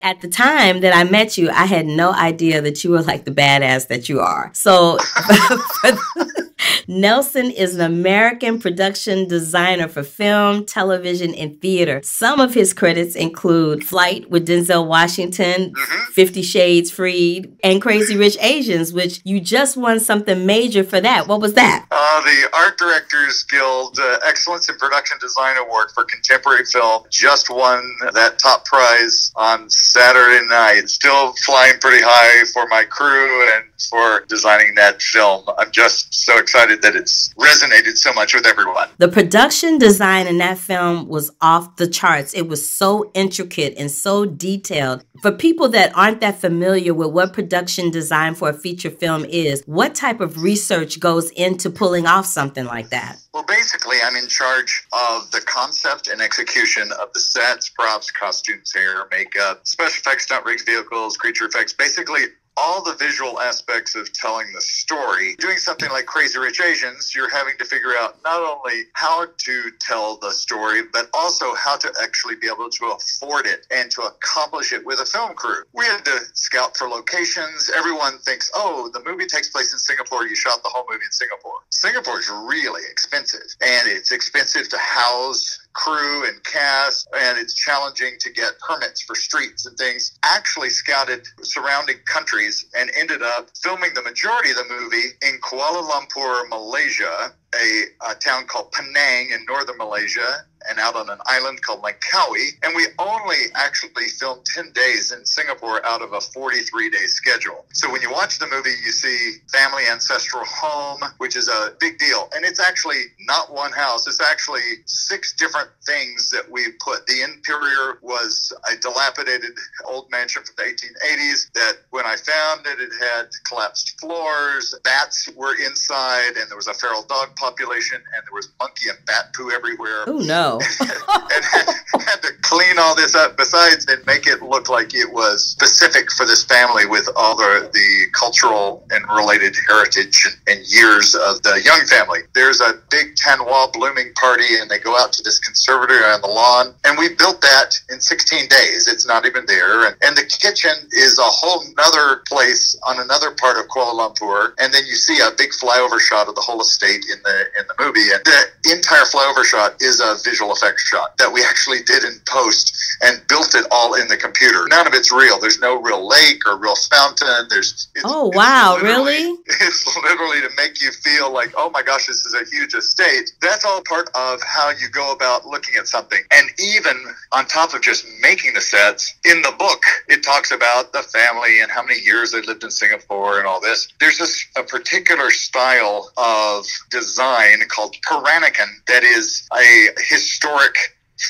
At the time that I met you, I had no idea that you were like the badass that you are. So Nelson is an American production designer for film, television, and theater. Some of his credits include Flight with Denzel Washington, 50 Shades Freed, and Crazy Rich Asians, which you just won something major for that. What was that? The Art Directors Guild Excellence in Production Design Award for Contemporary Film. Just won that top prize on Saturday night. Still flying pretty high for my crew and for designing that film. I'm just so excited that it's resonated so much with everyone. The production design in that film was off the charts. It was so intricate and so detailed. For people that aren't that familiar with what production design for a feature film is, what type of research goes into pulling off something like that? Well, basically, I'm in charge of the concept and execution of the sets, props, costumes, hair, makeup, special effects, stunt rigs, vehicles, creature effects, basically all the visual aspects of telling the story. Doing something like Crazy Rich Asians, you're having to figure out not only how to tell the story, but also how to actually be able to afford it and to accomplish it with a film crew. We had to scout for locations. Everyone thinks, oh, the movie takes place in Singapore. You shot the whole movie in Singapore. Singapore is really expensive, and it's expensive to house crew and cast, and it's challenging to get permits for streets and things. Actually scouted surrounding countries and ended up filming the majority of the movie in Kuala Lumpur, Malaysia, a town called Penang in northern Malaysia, and out on an island called Langkawi. And we only actually filmed 10 days in Singapore out of a 43-day schedule. So when you watch the movie, you see family ancestral home, which is a big deal. And it's actually not one house. It's actually 6 different things that we put. The interior was a dilapidated old mansion from the 1880s that when I found it, it had collapsed floors, bats were inside, and there was a feral dog population, and there was monkey and bat poo everywhere. Oh, no. And had to clean all this up besides and make it look like it was specific for this family with all the cultural and related heritage and years of the young family. There's a big Tanwa blooming party, and they go out to this conservatory on the lawn, and we built that in 16 days. It's not even there. And the kitchen is a whole nother place on another part of Kuala Lumpur, and then you see a big flyover shot of the whole estate in the movie. And the entire flyover shot is a visual effects shot that we actually did in post and built it all in the computer. None of it's real. There's no real lake or real fountain. Oh, wow, really? It's literally to make you feel like, oh my gosh, this is a huge estate. That's all part of how you go about looking at something. And even on top of just making the sets, in the book, it talks about the family and how many years they lived in Singapore and all this. There's a particular style of design called Peranakan that is a historic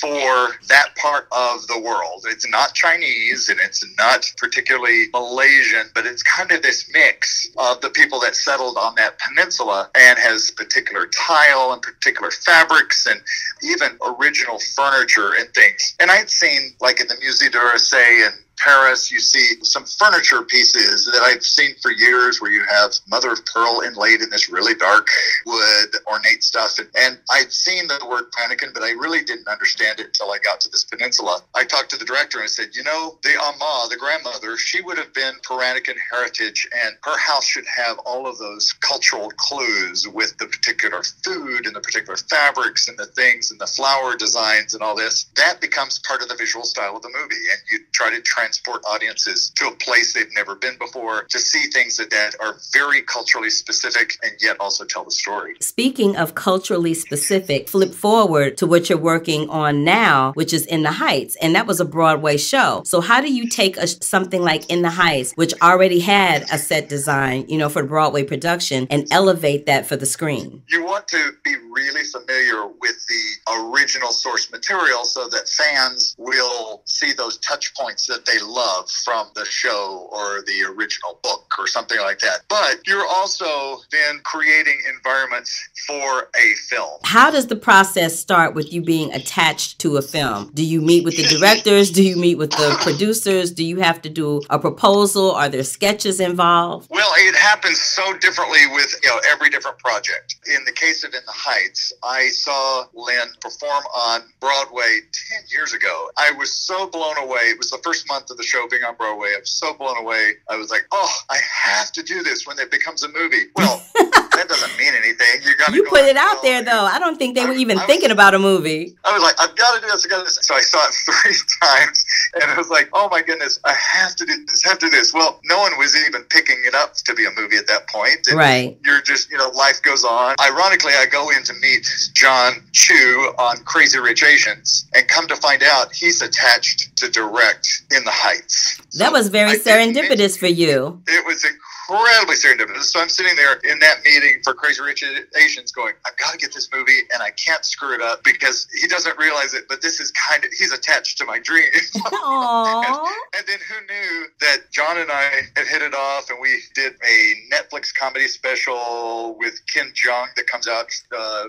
for that part of the world. It's not Chinese and it's not particularly Malaysian, but it's kind of this mix of the people that settled on that peninsula and has particular tile and particular fabrics and even original furniture and things. And I'd seen, like in the Musée d'Orsay and Paris, you see some furniture pieces that I've seen for years where you have mother of pearl inlaid in this really dark wood, ornate stuff. And I'd seen the word Peranakan, but I really didn't understand it until I got to this peninsula. I talked to the director and said, you know, the Amma, the grandmother, she would have been Peranakan heritage, and her house should have all of those cultural clues with the particular food and the particular fabrics and the things and the flower designs and all this. That becomes part of the visual style of the movie, and you try to transport audiences to a place they've never been before to see things that are very culturally specific and yet also tell the story. Speaking of culturally specific, flip forward to what you're working on now, which is In the Heights, and that was a Broadway show. So how do you take something like In the Heights, which already had a set design, for the Broadway production, and elevate that for the screen? You want to be really familiar with the original source material so that fans will see those touch points that they love from the show or the original book or something like that. But you're also then creating environments for a film. How does the process start with you being attached to a film? Do you meet with the directors? Do you meet with the producers? Do you have to do a proposal? Are there sketches involved? Well, it happens so differently with every different project. In the case of In the Heights, I saw Lynn perform on Broadway 10 years ago. I was so blown away. It was the first month of the show being on Broadway. I'm so blown away. I was like, oh, I have to do this when it becomes a movie. Well, that doesn't mean anything. You put it out there, though. I don't think they were even thinking about a movie. I was like, I've got to do this. I got to do this. So I saw it 3 times, and I was like, oh my goodness, I have to do this. Have to do this. Well, no one was even picking it up to be a movie at that point. And right. You're just, life goes on. Ironically, I go in to meet John Chu on Crazy Rich Asians, and come to find out he's attached to direct In the Heights. So that was very serendipitous for you. It was incredibly serendipitous. So I'm sitting there in that meeting for Crazy Rich Asians going, I've got to get this movie and I can't screw it up, because he doesn't realize it, but this is he's attached to my dream. and then who knew that John and I had hit it off, and we did a Netflix comedy special with Ken Jeong that comes out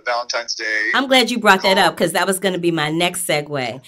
Valentine's Day. I'm glad you brought that up, because that was going to be my next segue.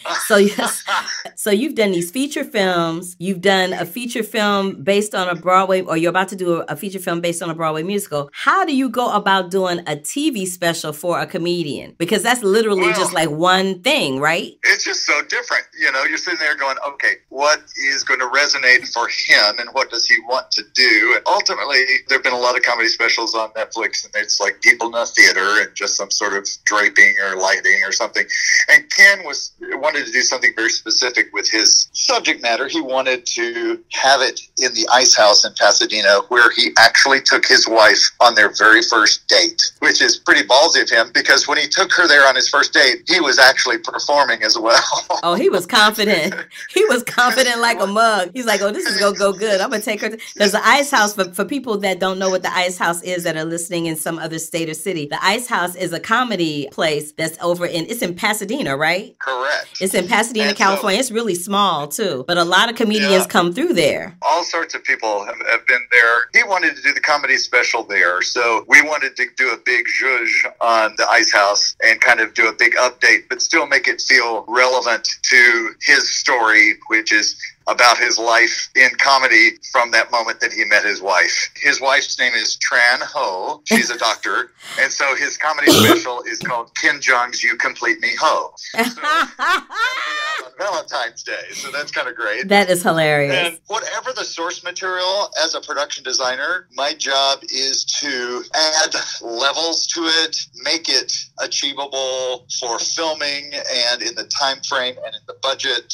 So you've done these feature films. You've done a feature film based on a Broadway, or you're about to do a feature film based on a Broadway musical. How do you go about doing a TV special for a comedian? Because that's literally just like one thing, right? It's just so different. You're sitting there going, okay, what is going to resonate for him, and what does he want to do? And ultimately, there have been a lot of comedy specials on Netflix, and it's like people in a theater and just some sort of draping or lighting or something. And Ken wanted to do something very specific with his subject matter. He wanted to have it in the Ice House in Pasadena, where he actually took his wife on their very first date, which is pretty ballsy of him, because when he took her there on his first date, he was actually performing as well. Oh, he was confident. He was confident like a mug. He's like, oh, this is going to go good. I'm going to take her. There's the Ice House. For people that don't know what the Ice House is, that are listening in some other state or city, the Ice House is a comedy place that's it's in Pasadena, right? Correct. It's in Pasadena, California. It's really small, too. But a lot of comedians come through there. All sorts of people have been there. He wanted to do the comedy special there. So we wanted to do a big zhuzh on the Ice House and kind of do a big update, but still make it feel relevant to his story, which is about his life in comedy from that moment that he met his wife. His wife's name is Tran Ho. She's a doctor. And so his comedy special is called Ken Jeong's You Complete Me Ho. So that'll be out on Valentine's Day. So that's kind of great. That is hilarious. And whatever the source material, as a production designer, my job is to add levels to it, make it achievable for filming and in the time frame and in the budget,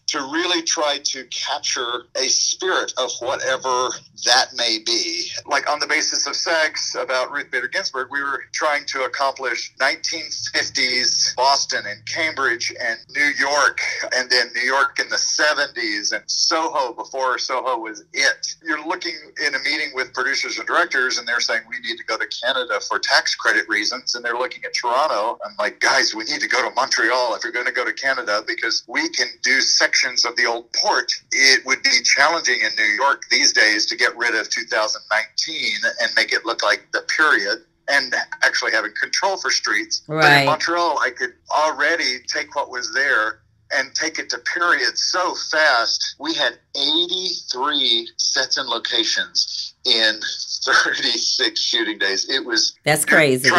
to really try to capture a spirit of whatever that may be. Like on the basis of Sex, about Ruth Bader Ginsburg, we were trying to accomplish 1950s Boston and Cambridge and New York, and then New York in the 70s and Soho before Soho was it. You're looking in a meeting with producers and directors, and they're saying, we need to go to Canada for tax credit reasons, and they're looking at Toronto. I'm like, guys, we need to go to Montreal if you're going to go to Canada, because we can do sections of the old port. It would be challenging in New York these days to get rid of 2019 and make it look like the period, and actually having control for streets. Right. But in Montreal, I could already take what was there and take it to period so fast. We had 83 sets and locations in 36 shooting days. It was... That's crazy. You're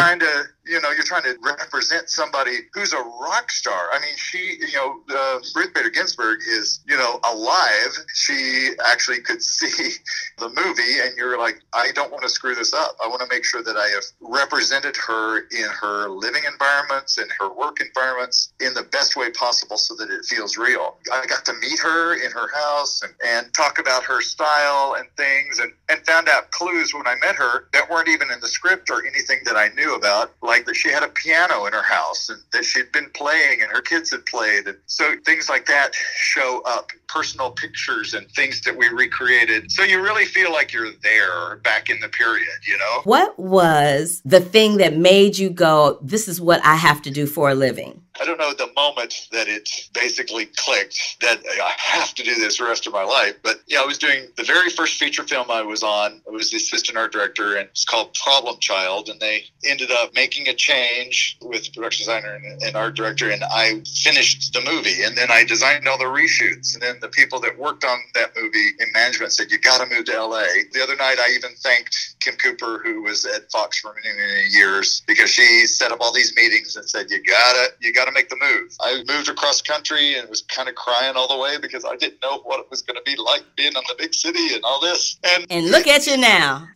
trying to represent somebody who's a rock star. I mean, she, Ruth Bader Ginsburg is, alive. She actually could see the movie, and you're like, I don't want to screw this up. I want to make sure that I have represented her in her living environments and her work environments in the best way possible so that it feels real. I got to meet her in her house and talk about her style and things, and found out clues when I met her that weren't even in the script or anything that I knew about, like that she had a piano in her house and that she'd been playing and her kids had played. And so things like that show up, personal pictures and things that we recreated. So you really feel like you're there back in the period, What was the thing that made you go, this is what I have to do for a living? I don't know the moment that it basically clicked that I have to do this the rest of my life. But I was doing the very first feature film I was on. I was the assistant art director, and it's called Problem Child. And they ended up making a change with the production designer and art director. And I finished the movie, and then I designed all the reshoots. And then the people that worked on that movie in management said, you got to move to LA. The other night, I even thanked Kim Cooper, who was at Fox for many, many years, because she set up all these meetings and said, you got to to make the move. I moved across country and was kind of crying all the way because I didn't know what it was going to be like being in the big city and all this. And look at you now.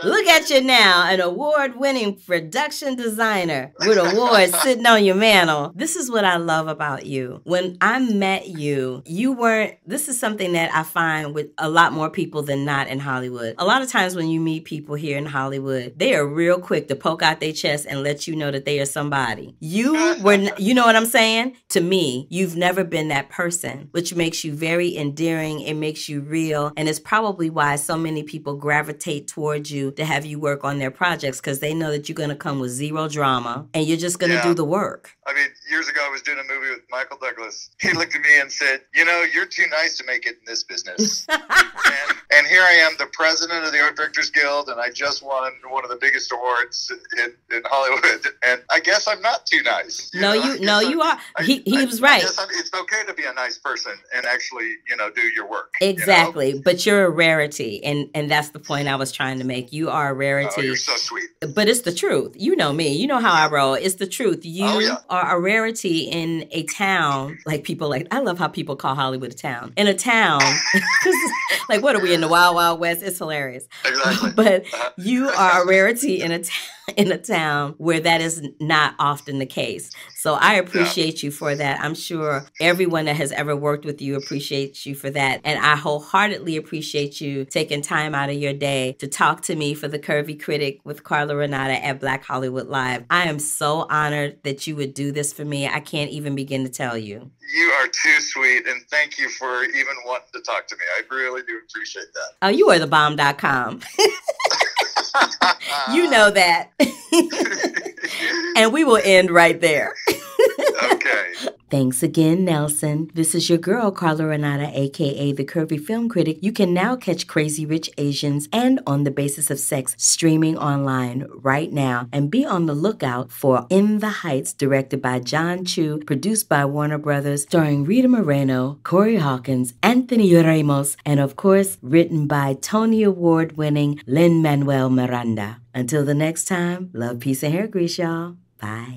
Look at you now, an award-winning production designer with awards sitting on your mantle. This is what I love about you. When I met you, you weren't, this is something that I find with a lot more people than not in Hollywood. A lot of times when you meet people here in Hollywood, they are real quick to poke out their chest and let you know that they are somebody. You were, you know what I'm saying? To me, you've never been that person, which makes you very endearing. It makes you real. And it's probably why so many people gravitate towards you to have you work on their projects, because they know that you're going to come with zero drama and you're just going to do the work. I mean, years ago, I was doing a movie with Michael Douglas. He looked at me and said, you know, you're too nice to make it in this business. and here I am, the president of the Art Directors Guild, and I just won one of the biggest awards in Hollywood. And I guess I'm not too nice. You are. He was right. It's okay to be a nice person and actually, you know, do your work. Exactly. You know? But you're a rarity. And that's the point I was trying to make. You are a rarity. Oh, you're so sweet. But it's the truth. You know me. You know how I roll. It's the truth. You are a rarity in a town. Like people like, I love how people call Hollywood a town. In a town. Like, what are we in the Wild Wild West? It's hilarious. Exactly. But you are a rarity in a town where that is not often the case. So I appreciate you for that. I'm sure everyone that has ever worked with you appreciates you for that. And I wholeheartedly appreciate you taking time out of your day to talk to me for the Curvy Critic with Carla Renata at Black Hollywood Live. I am so honored that you would do this for me. I can't even begin to tell you. You are too sweet, and thank you for even wanting to talk to me. I really do appreciate that. Oh, you are thebomb.com. You know that. And we will end right there. Okay. Thanks again, Nelson. This is your girl, Carla Renata, a.k.a. the Curvy Film Critic. You can now catch Crazy Rich Asians and On the Basis of Sex streaming online right now. And be on the lookout for In the Heights, directed by John Chu, produced by Warner Brothers, starring Rita Moreno, Corey Hawkins, Anthony Ramos, and of course, written by Tony Award-winning Lin-Manuel Miranda. Until the next time, love, peace, and hair grease, y'all. Bye.